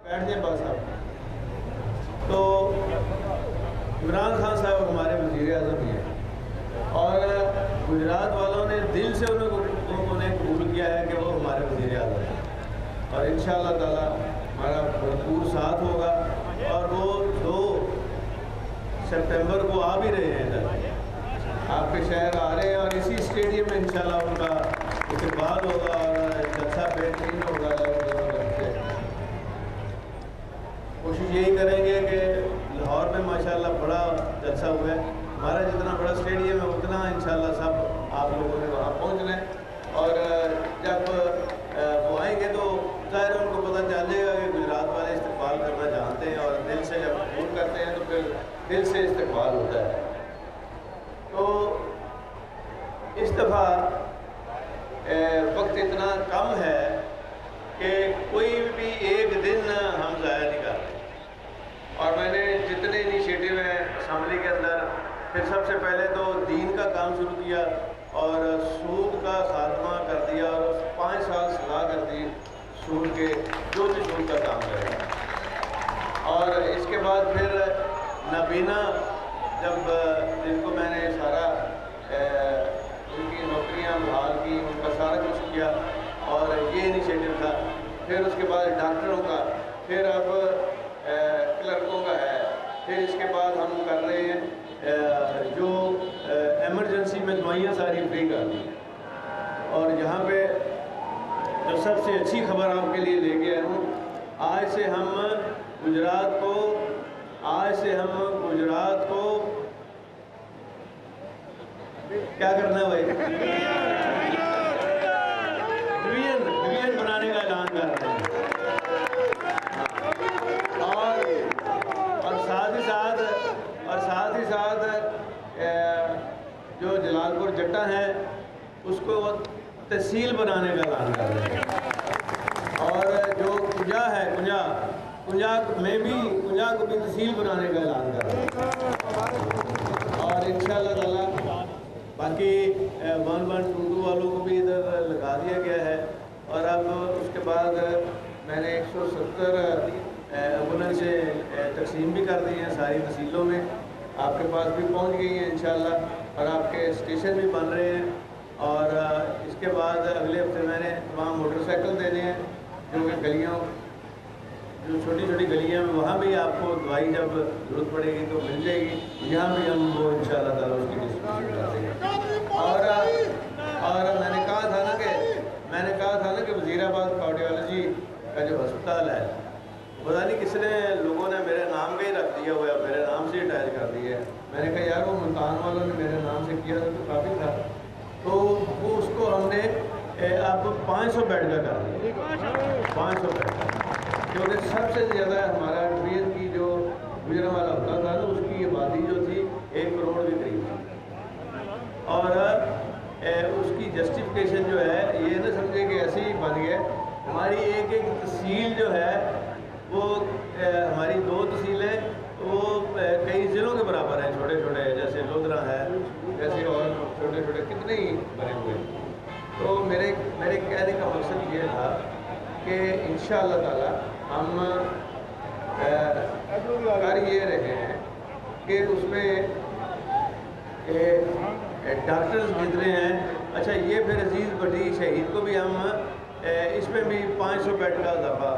بیٹھ جائیں بس صاحب. تو عمران خان صاحب ہمارے وزیر اعظم ہیں اور گجرات والوں نے دل سے انہیں قبول کیا ہے کہ وہ ہمارے وزیر اعظم ہیں اور انشاءاللہ تعالی ہمارا بھرپور ساتھ ہوگا. اور وہ 2 سپٹمبر کو آ بھی رہے ہیں ادھر آپ کے شہر آ رہے ہیں اور اسی اسٹیڈیم میں انشاءاللہ ان کا استقبال ہوگا اور جلسہ بہترین ہوگا. کوشش یہی کریں گے کہ لاہور میں ماشاءاللہ بڑا جلسہ ہوا ہے. ہمارا جتنا بڑا اسٹیڈیم ہے اتنا انشاءاللہ سب آپ لوگوں نے وہاں پہنچنا ہے اور جب وہ آئیں گے تو ظاہر ان کو پتہ چل جائے گا کہ گجرات والے استقبال کرنا جانتے ہیں اور دل سے جب قبول کرتے ہیں تو پھر دل سے استقبال ہوتا ہے. تو اس دفعہ وقت اتنا کم ہے کہ کوئی بھی ایک دن ہم ضائع نہیں کر رہے. اور میں نے جتنے انیشیٹو ہیں اسمبلی کے اندر پھر سب سے پہلے تو دین کا کام شروع کیا اور سود کا خاتمہ کر دیا اور 5 سال صلاح کر دی سود کے جو بھی سود کا کام کرے. اور اس کے بعد پھر نابینا جب جن کو میں نے سارا ان کی نوکریاں بحال کی ان کا سارا کچھ کیا اور یہ انیشیٹو تھا. پھر اس کے بعد ڈاکٹروں کا, پھر اب کلرکوں کا ہے, پھر اس کے بعد ہم کر رہے ہیں جو ایمرجنسی میں دوائیاں ساری فری کر دی. اور یہاں پہ جو سب سے اچھی خبر آپ کے لیے لے کے آیا ہوں, آج سے ہم گجرات کو کیا کرنا ہے بھائی, ڈویژن بنانے کا اعلان کر رہے ہیں. اور ساتھ ہی ساتھ جو جلال پور جٹا ہے اس کو تحصیل بنانے کا اعلان کر رہے ہیں. اور جو کنجا ہے کنجا کو بھی تحصیل بنانے کا اعلان کر رہے ہیں. اور انشاءاللہ تعالی باقی 1122 والوں کو بھی ادھر لگا دیا گیا ہے. اور اب اس کے بعد میں نے 170 ایمبولینس سے تقسیم بھی کر دی ہیں ساری تحصیلوں میں, آپ کے پاس بھی پہنچ گئی ہیں انشاءاللہ. اور آپ کے اسٹیشن بھی بن رہے ہیں. اور اس کے بعد اگلے ہفتے میں نے تمام موٹر سائیکل دینے ہیں جو کہ گلیوں جو چھوٹی چھوٹی گلیاں میں وہاں بھی آپ کو دوائی جب ضرورت پڑے گی تو مل جائے گی. یہاں بھی ہم وہ انشاءاللہ تعالیٰ اس کی ڈسٹریبیوشن کر دیں گے. اور میں نے کہا تھا نا کہ وزیر آباد کارڈیالوجی کا جو ہسپتال ہے پتہ نہیں کس نے لوگوں نے میرے نام کا ہی رکھ دیا ہوا ہے, میرے نام سے اٹیچ کر دیا ہے. میں نے کہا یار وہ ملتان والوں نے میرے نام سے کیا تھا تو کافی تھا, تو وہ اس کو ہم نے اب 500 بیڈ کا کر دیا. 500 بیڈ کا, کیونکہ سب سے زیادہ ہمارا ڈویژن کی جو گجرا والا ہوتا تھا نا اس کی آبادی جو تھی 1 کروڑ کے قریب تھی. اور اس کی جسٹیفکیشن جو ہے یہ نہ سمجھے کہ ایسے ہی بن گئے. ہماری ایک تحصیل جو ہے وہ ہماری 2 تحصیلیں وہ کئی ضلعوں کے برابر ہیں, چھوٹے چھوٹے جیسے لودھرا ہے, جیسے اور چھوٹے چھوٹے کتنے ہی بنے ہوئے. تو میرے کہنے کا مقصد یہ تھا کہ انشاءاللہ تعالی ہم کر یہ رہے ہیں کہ اس میں ڈاکٹرز جتنے ہیں. اچھا یہ پھر عزیز بٹی شہید کو بھی ہم اس میں بھی 500 بیڈ کا اضافہ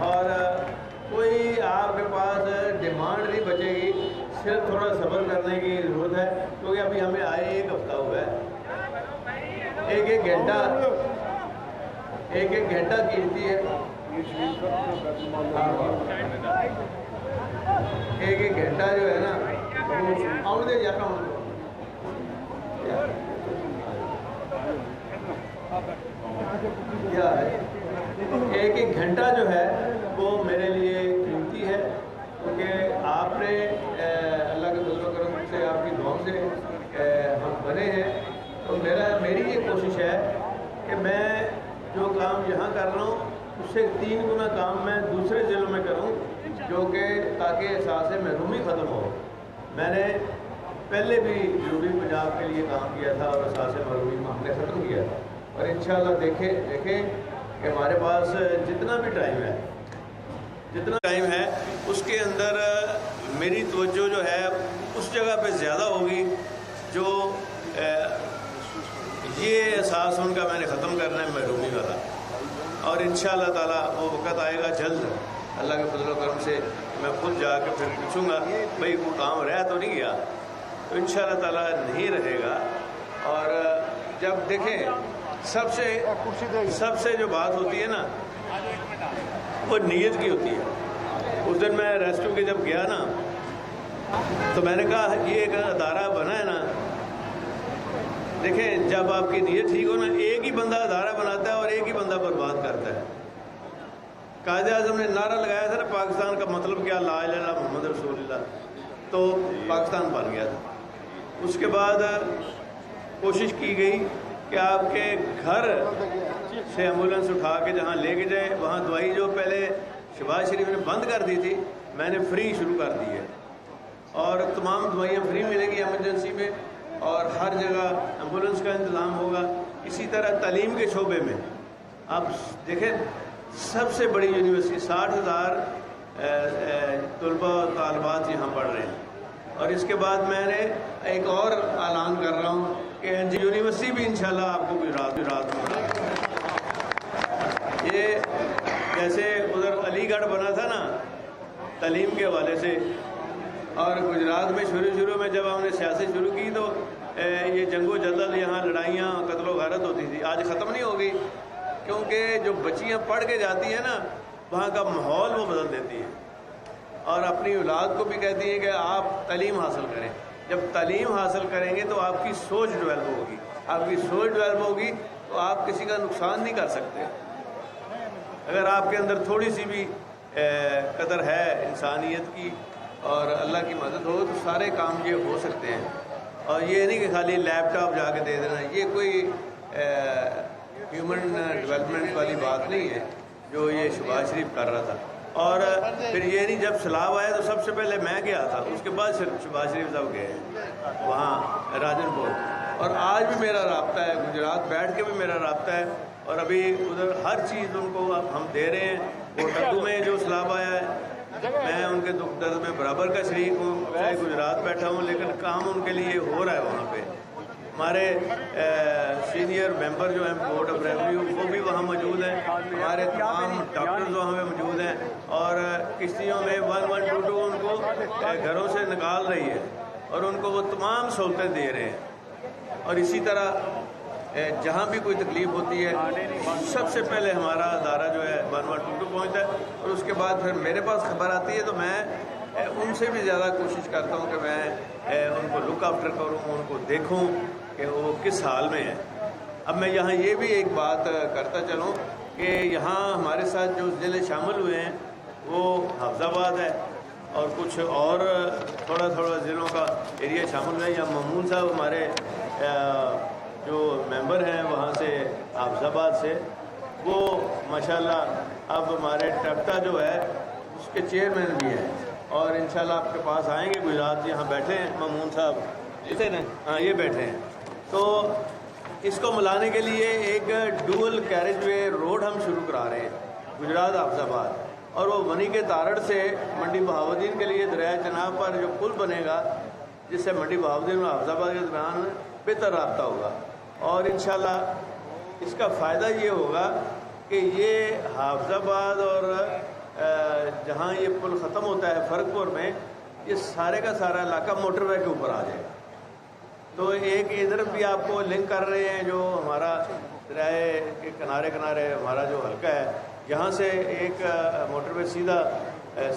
اور کوئی آپ کے پاس ڈیمانڈ نہیں بچے گی, صرف تھوڑا صبر کرنے کی ضرورت ہے کیونکہ ابھی ہمیں آئے 1 ہفتہ ہوا ہے. ایک گھنٹہ قیمتی ہے. ایک گھنٹہ جو ہے نا آؤں دے جاتا ہوں کیا ہے, ایک گھنٹہ جو ہے وہ میرے لیے قیمتی ہے کیونکہ آپ نے اللہ کے فضل و کرم سے آپ کی دعاؤں سے ہم بنے ہیں. تو میری یہ کوشش ہے کہ میں جو کام یہاں کر رہا ہوں اس سے 3 گنا کام میں دوسرے ضلعوں میں کروں جو کہ تاکہ احساس محرومی ختم ہو. میں نے پہلے بھی جنوبی پنجاب کے لیے کام کیا تھا اور احساس محرومی ہم نے ختم کیا تھا. اور انشاءاللہ دیکھیں کہ کہ ہمارے پاس جتنا ٹائم ہے اس کے اندر میری توجہ جو ہے اس جگہ پہ زیادہ ہوگی جو یہ احساس ان کا میں نے ختم کرنا ہے محرومی والا، اور انشاءاللہ تعالیٰ وہ وقت آئے گا جلد اللہ کے فضل و کرم سے، میں خود جا کے پھر پوچھوں گا بھئی وہ کام رہ تو نہیں گیا، تو انشاءاللہ تعالیٰ نہیں رہے گا۔ اور جب دیکھیں سب سے جو بات ہوتی ہے نا وہ نیت کی ہوتی ہے۔ اس دن میں ریسکیو کے جب گیا نا تو میں نے کہا یہ ایک ادارہ بنا ہے نا، دیکھیں جب آپ کی نیت ٹھیک ہو نا، ایک ہی بندہ ادارہ بناتا ہے اور ایک ہی بندہ برباد کرتا ہے۔ قائد اعظم نے نعرہ لگایا تھا نا پاکستان کا مطلب کیا، لا الہ الا اللہ محمد رسول اللہ، تو پاکستان بن گیا تھا۔ اس کے بعد کوشش کی گئی کہ آپ کے گھر سے ایمبولینس اٹھا کے جہاں لے کے جائے، وہاں دوائی جو پہلے شہباز شریف نے بند کر دی تھی میں نے فری شروع کر دی ہے، اور تمام دوائیاں فری ملیں گی ایمرجنسی میں، اور ہر جگہ ایمبولینس کا انتظام ہوگا۔ اسی طرح تعلیم کے شعبے میں آپ دیکھیں سب سے بڑی یونیورسٹی 60,000 طلبہ و طالبات یہاں پڑھ رہے ہیں، اور اس کے بعد میں نے ایک اور اعلان کر رہا ہوں کہ یونیورسٹی بھی انشاءاللہ آپ کو گجرات میں بنا ہے۔ یہ جیسے ادھر علی گڑھ بنا تھا نا تعلیم کے حوالے سے، اور گجرات میں شروع میں جب ہم نے سیاست شروع کی تو یہ جنگ و جدل، یہاں لڑائیاں قتل و غارت ہوتی تھی، آج ختم نہیں ہوگی، کیونکہ جو بچیاں پڑھ کے جاتی ہیں نا وہاں کا ماحول وہ بدل دیتی ہیں، اور اپنی اولاد کو بھی کہتی ہیں کہ آپ تعلیم حاصل کریں۔ جب تعلیم حاصل کریں گے تو آپ کی سوچ ڈیولپ ہوگی، آپ کی سوچ ڈیولپ ہوگی تو آپ کسی کا نقصان نہیں کر سکتے۔ اگر آپ کے اندر تھوڑی سی بھی قدر ہے انسانیت کی اور اللہ کی مدد ہو تو سارے کام یہ ہو سکتے ہیں، اور یہ نہیں کہ خالی لیپ ٹاپ جا کے دے دینا، یہ کوئی ہیومن ڈیولپمنٹ والی بات نہیں ہے جو یہ شہباز شریف کر رہا تھا۔ اور پھر یہ نہیں، جب سیلاب آیا تو سب سے پہلے میں گیا تھا، اس کے بعد شہباز شریف صاحب گئے وہاں راجن پور، اور آج بھی میرا رابطہ ہے، گجرات بیٹھ کے بھی میرا رابطہ ہے، اور ابھی ادھر ہر چیز ان کو ہم دے رہے ہیں۔ وہ ٹڈو میں جو سیلاب آیا ہے میں ان کے دکھ درد میں برابر کا شریک ہوں، چاہے گجرات بیٹھا ہوں، لیکن کام ان کے لیے ہو رہا ہے وہاں پہ۔ ہمارے سینئر ممبر جو ہیں بورڈ آف ریونیو وہ بھی وہاں موجود ہیں، ہمارے تمام ڈاکٹرز وہاں پہ موجود ہیں، اور کشتیوں میں 1122 ان کو گھروں سے نکال رہی ہے اور ان کو وہ تمام سہولتیں دے رہے ہیں۔ اور اسی طرح جہاں بھی کوئی تکلیف ہوتی ہے سب سے پہلے ہمارا ادارہ جو ہے 1122 پہنچتا ہے، اور اس کے بعد پھر میرے پاس خبر آتی ہے تو میں ان سے بھی زیادہ کوشش کرتا ہوں کہ میں ان کو لک آفٹر کروں، ان کو دیکھوں کہ وہ کس حال میں ہے۔ اب میں یہاں یہ بھی ایک بات کرتا چلوں کہ یہاں ہمارے ساتھ جو ضلع شامل ہوئے ہیں وہ حافظ آباد ہے، اور کچھ اور تھوڑا ضلعوں کا ایریا شامل ہے۔ یا مامون صاحب ہمارے جو ممبر ہیں وہاں سے حافظ آباد سے، وہ ماشاءاللہ اب ہمارے ٹپٹا جو ہے اس کے چیئرمین بھی ہیں، اور انشاءاللہ آپ کے پاس آئیں گے گجرات، یہاں بیٹھے ہیں مامون صاحب، اسے نا ہاں یہ بیٹھے ہیں۔ تو اس کو ملانے کے لیے ایک ڈوئل کیریج وے روڈ ہم شروع کرا رہے ہیں گجرات حافظ آباد، اور وہ منی کے تارڑ سے منڈی بہاؤالدین کے لیے دریائے چناب پر جو پل بنے گا جس سے منڈی بہاؤالدین اور حافظ آباد کے درمیان بہتر رابطہ ہوگا، اور انشاءاللہ اس کا فائدہ یہ ہوگا کہ یہ حافظ آباد اور جہاں یہ پل ختم ہوتا ہے فرق پور میں، یہ سارے کا سارا علاقہ موٹر وے کے اوپر آ جائے گا۔ تو ایک ادھر بھی آپ کو لنک کر رہے ہیں، جو ہمارا دریائے کے کنارے ہمارا جو حلقہ ہے یہاں سے ایک موٹر وے سیدھا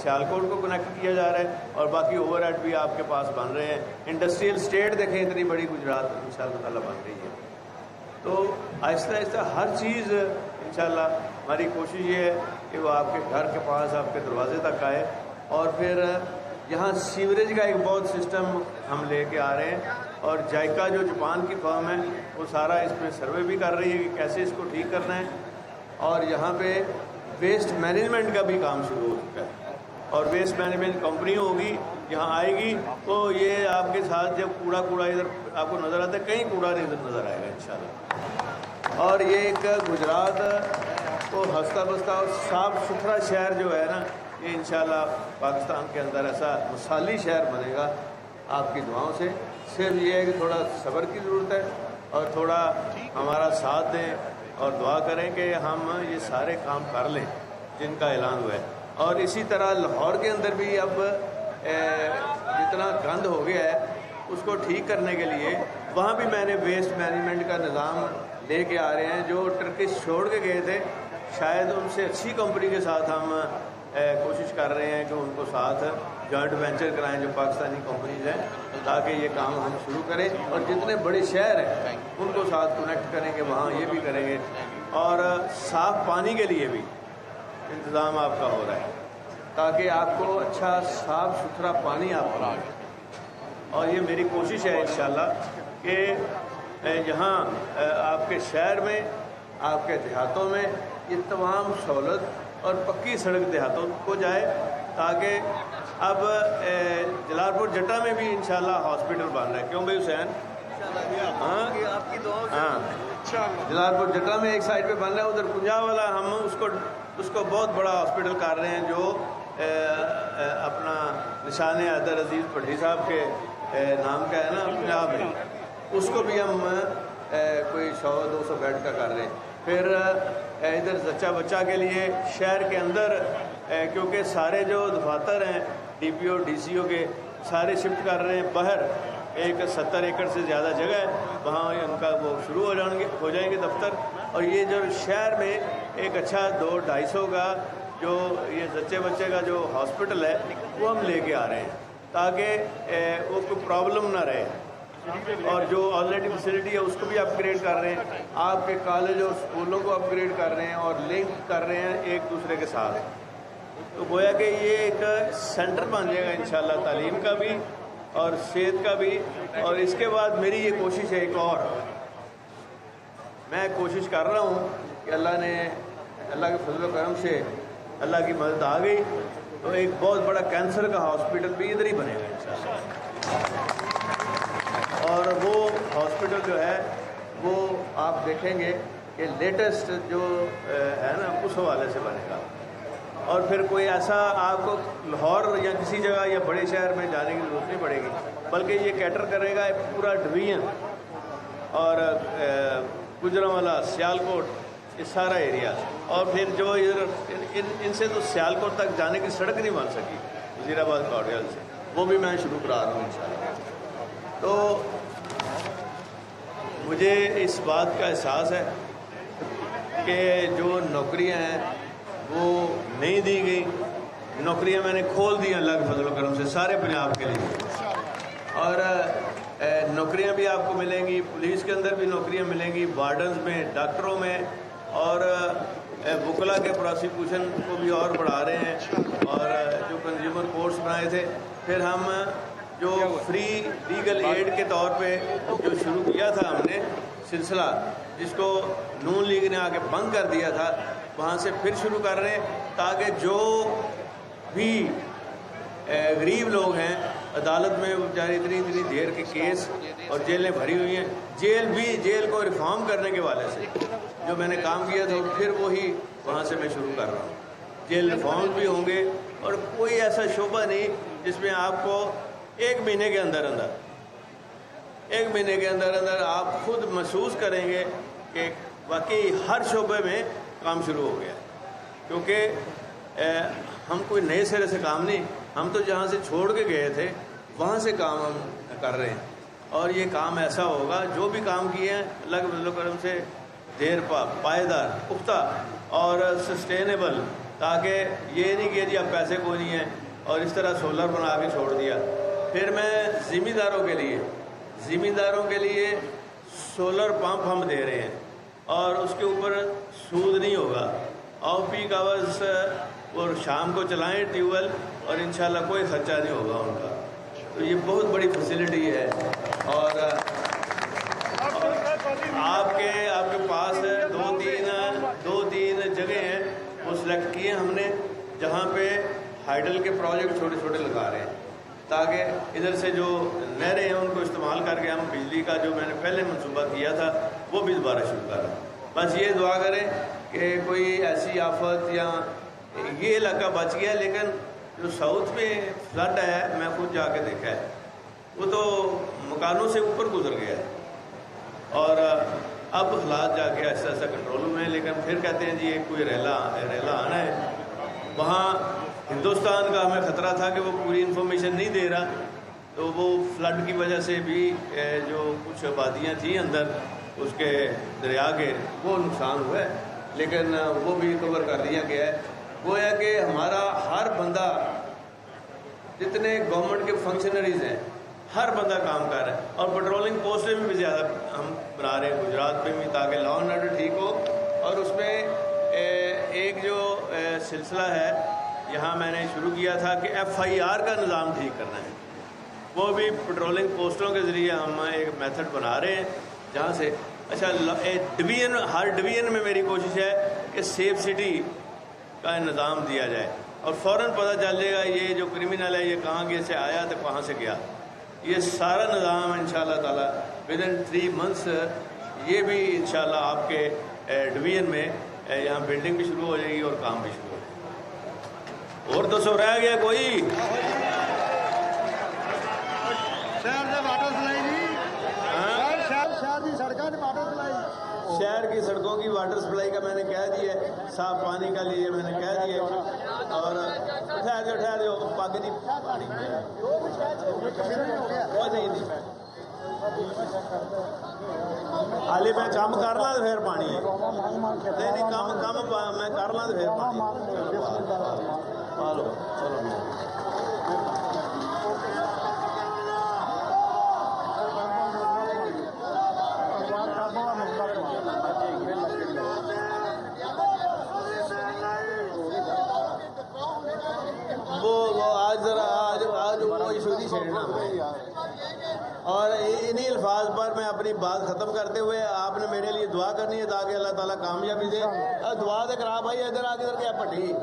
سیالکوٹ کو کنیکٹ کیا جا رہا ہے، اور باقی اوور ہیڈ بھی آپ کے پاس بن رہے ہیں۔ انڈسٹریل اسٹیٹ دیکھیں اتنی بڑی گجرات انشاءاللہ تعالیٰ بن رہی ہے، تو آہستہ آہستہ ہر چیز انشاءاللہ ہماری کوشش یہ ہے کہ وہ آپ کے گھر کے پاس آپ کے دروازے تک آئے۔ اور پھر یہاں سیوریج کا ایک بہت سسٹم ہم لے کے آ رہے ہیں، اور جائکا جو جاپان کی فرم ہے وہ سارا اس پہ سروے بھی کر رہی ہے کہ کیسے اس کو ٹھیک کرنا ہے، اور یہاں پہ ویسٹ مینجمنٹ کا بھی کام شروع ہو چکا ہے، اور ویسٹ مینجمنٹ کمپنی ہوگی یہاں آئے گی تو یہ آپ کے ساتھ جب کوڑا ادھر آپ کو نظر آتا ہے، کہیں کوڑا نہیں نظر آئے گا انشاءاللہ۔ اور یہ ایک گجرات وہ ہنستا بستا اور صاف ستھرا شہر جو ہے نا، یہ انشاءاللہ پاکستان کے اندر ایسا مثالی شہر بنے گا آپ کی دعاؤں سے۔ صرف یہ ہے کہ تھوڑا صبر کی ضرورت ہے اور تھوڑا ہمارا ساتھ دیں اور دعا کریں کہ ہم یہ سارے کام کر لیں جن کا اعلان ہوا ہے۔ اور اسی طرح لاہور کے اندر بھی اب جتنا گند ہو گیا ہے اس کو ٹھیک کرنے کے لیے وہاں بھی میں نے ویسٹ مینجمنٹ کا نظام لے کے آ رہے ہیں۔ جو ٹرکش چھوڑ کے گئے تھے، شاید ان سے اچھی کمپنی کے ساتھ ہم کوشش کر رہے ہیں کہ ان کو ساتھ جوائنٹ وینچر کرائیں جو پاکستانی کمپنیز ہیں، تاکہ یہ کام ہم شروع کریں اور جتنے بڑے شہر ہیں ان کو ساتھ کنیکٹ کریں گے، وہاں یہ بھی کریں گے۔ اور صاف پانی کے لیے بھی انتظام آپ کا ہو رہا ہے تاکہ آپ کو اچھا صاف ستھرا پانی آپ کو ملے۔ اور یہ میری کوشش ہے انشاءاللہ کہ یہاں آپ کے شہر میں، آپ کے دیہاتوں میں یہ تمام سہولت اور پکی سڑک دیہاتوں کو جائے، تاکہ اب جلال پور جٹا میں بھی انشاءاللہ ہاسپٹل بن رہا ہے۔ کیوں بھائی حسین؟ ہاں، جلال پور جٹا میں ایک سائڈ پہ بن رہا ہے، ادھر پنجاب والا ہم اس کو بہت بڑا ہاسپٹل کر رہے ہیں، جو اپنا نشان حیدر عزیز پٹھی صاحب کے نام کا ہے نا پنجاب میں، اس کو بھی ہم کوئی 100-200 بیڈ کا کر رہے ہیں۔ پھر ادھر زچہ بچہ کے لیے شہر کے اندر، کیونکہ سارے جو دفاتر ہیں D P O D C او کے سارے شفٹ کر رہے ہیں باہر، ایک 70 ایکڑ سے زیادہ جگہ ہے، وہاں ان کا وہ شروع ہو جائیں گے دفتر۔ اور یہ جو شہر میں ایک اچھا 200-250 کا جو یہ زچے بچے کا جو ہاسپٹل ہے وہ ہم لے کے آ رہے ہیں، تاکہ وہ کوئی پرابلم نہ رہے۔ اور جو آلریڈی فیسلٹی ہے اس کو بھی اپ گریڈ کر رہے ہیں، آپ کے کالج اور اسکولوں کو اپ گریڈ کر رہے ہیں اور لنک کر رہے ہیں ایک دوسرے کے ساتھ۔ تو گویا کہ یہ ایک سینٹر بن جائے گا انشاءاللہ، تعلیم کا بھی اور صحت کا بھی۔ اور اس کے بعد میری یہ کوشش ہے، ایک اور میں کوشش کر رہا ہوں کہ اللہ کے فضل و کرم سے اللہ کی مدد آ گئی تو ایک بہت بڑا کینسر کا ہاسپٹل بھی ادھر ہی بنے گا انشاءاللہ۔ اور وہ ہاسپٹل جو ہے وہ آپ دیکھیں گے کہ لیٹسٹ جو ہے نا اس حوالے سے بنے گا۔ اور پھر کوئی ایسا آپ کو لاہور یا کسی جگہ یا بڑے شہر میں جانے کی ضرورت نہیں پڑے گی، بلکہ یہ کیٹر کرے گا ایک پورا ڈویژن، اور گجرانوالہ، سیالکوٹ، یہ سارا ایریا۔ اور پھر جو ادھر ان سے تو سیالکوٹ تک جانے کی سڑک نہیں بن سکی وزیر آباد کاؤڈیال سے، وہ بھی میں شروع کرا رہا ہوں انشاءاللہ۔ تو مجھے اس بات کا احساس ہے کہ جو نوکریاں ہیں وہ نہیں دی گئی، نوکریاں میں نے کھول دی اللہ کے فضل و کرم سے سارے پنجاب کے لیے، اور نوکریاں بھی آپ کو ملیں گی، پولیس کے اندر بھی نوکریاں ملیں گی، وارڈنز میں، ڈاکٹروں میں، اور وکلا کے پروسیکیوشن کو بھی اور بڑھا رہے ہیں، اور جو کنزیومر کورٹس بنائے تھے، پھر ہم جو فری لیگل ایڈ کے طور پہ جو شروع کیا تھا ہم نے سلسلہ، جس کو نون لیگ نے آ کے بند کر دیا تھا، وہاں سے پھر شروع کر رہے ہیں، تاکہ جو بھی غریب لوگ ہیں عدالت میں بیچارے اتنی دیر کے کیس اور جیلیں بھری ہوئی ہیں، جیل کو ریفارم کرنے کے والے سے جو میں نے کام کیا تھا، پھر وہی وہاں سے میں شروع کر رہا ہوں۔ جیل ریفارم بھی ہوں گے، اور کوئی ایسا شعبہ نہیں جس میں آپ کو ایک مہینے کے اندر آپ خود محسوس کریں گے کہ واقعی ہر شعبے میں کام شروع ہو گیا، کیونکہ ہم کوئی نئے سرے سے کام نہیں، ہم تو جہاں سے چھوڑ کے گئے تھے وہاں سے کام ہم کر رہے ہیں۔ اور یہ کام ایسا ہوگا، جو بھی کام کیے ہیں اللہ کے فضل و کرم سے دیر پا پائیدار، پختہ اور سسٹینیبل، تاکہ یہ نہیں کہ جی اب پیسے کوئی نہیں ہیں اور اس طرح سولر بنا کے چھوڑ دیا۔ پھر میں زمینداروں کے لیے سولر پمپ ہم دے رہے ہیں، اور اس کے اوپر سود نہیں ہوگا، آف پیک آورز اور شام کو چلائیں ٹیوب ویل، اور انشاءاللہ کوئی خرچہ نہیں ہوگا ان کا۔ تو یہ بہت بڑی فیسلٹی ہے، اور آپ کے پاس دو تین جگہ ہیں وہ سلیکٹ کیے ہم نے، جہاں پہ ہائیڈل کے پروجیکٹ چھوٹے چھوٹے لگا رہے ہیں، تاکہ ادھر سے جو نہریں ہیں ان کو استعمال کر کے ہم بجلی کا جو میں نے پہلے منصوبہ کیا تھا وہ بھی دوبارہ شروع کر رہے ہیں۔ بس یہ دعا کریں کہ کوئی ایسی آفت یا یہ علاقہ بچ گیا، لیکن جو ساؤتھ میں فلڈ ہے میں خود جا کے دیکھا ہے، وہ تو مکانوں سے اوپر گزر گیا ہے، اور اب حالات جا کے ایسا ایسا کنٹرول میں ہیں، لیکن پھر کہتے ہیں جی ایک کوئی ریلا آنا ہے۔ وہاں ہندوستان کا ہمیں خطرہ تھا کہ وہ پوری انفارمیشن نہیں دے رہا، تو وہ فلڈ کی وجہ سے بھی جو کچھ آبادیاں تھیں اندر اس کے دریا کے وہ نقصان ہوا ہے، لیکن وہ بھی کور کر لیا گیا ہے۔ گویا کہ ہمارا ہر بندہ، جتنے گورنمنٹ کے فنکشنریز ہیں، ہر بندہ کام کر رہا ہے، اور پیٹرولنگ پوسٹیں بھی زیادہ ہم بنا رہے ہیں گجرات میں بھی، تاکہ لا اینڈ آرڈر ٹھیک ہو۔ اور اس میں ایک جو سلسلہ ہے یہاں میں نے شروع کیا تھا کہ FIR کا نظام ٹھیک کرنا ہے، وہ بھی پیٹرولنگ پوسٹوں کے ذریعے ہم ایک میتھڈ بنا رہے ہیں، جہاں سے اچھا ڈویژن، ہر ڈویژن میں میری کوشش ہے کہ سیف سٹی کا نظام دیا جائے، اور فوراً پتہ چل جائے گا یہ جو کرمنل ہے یہ کہاں سے آیا تو کہاں سے گیا۔ یہ سارا نظام انشاءاللہ تعالیٰ ودن 3 months یہ بھی انشاءاللہ آپ کے ڈویژن میں یہاں بلڈنگ بھی شروع ہو جائے گی اور کام بھی شروع ہو جائے گا۔ اور تو سو رہ گیا کوئی؟ شہر کی سڑکوں کی واٹر سپلائی کا میں نے کہہ دیا ہے، صاف پانی کا لیے میں نے کہہ دیا ہے، اور ٹھہر دیو پاک جی حالی میں کام کر لا تو پھر پانی نہیں کام میں کر لا تو پھر پانی چلو آج وہ ایشو نہیں چھیڑنا، اور انہی الفاظ پر میں اپنی بات ختم کرتے ہوئے آپ نے میرے لیے دعا کرنی ہے تاکہ اللہ تعالیٰ کامیابی دے۔ دعا دے کرا بھائی، ادھر آ کے کیا پٹی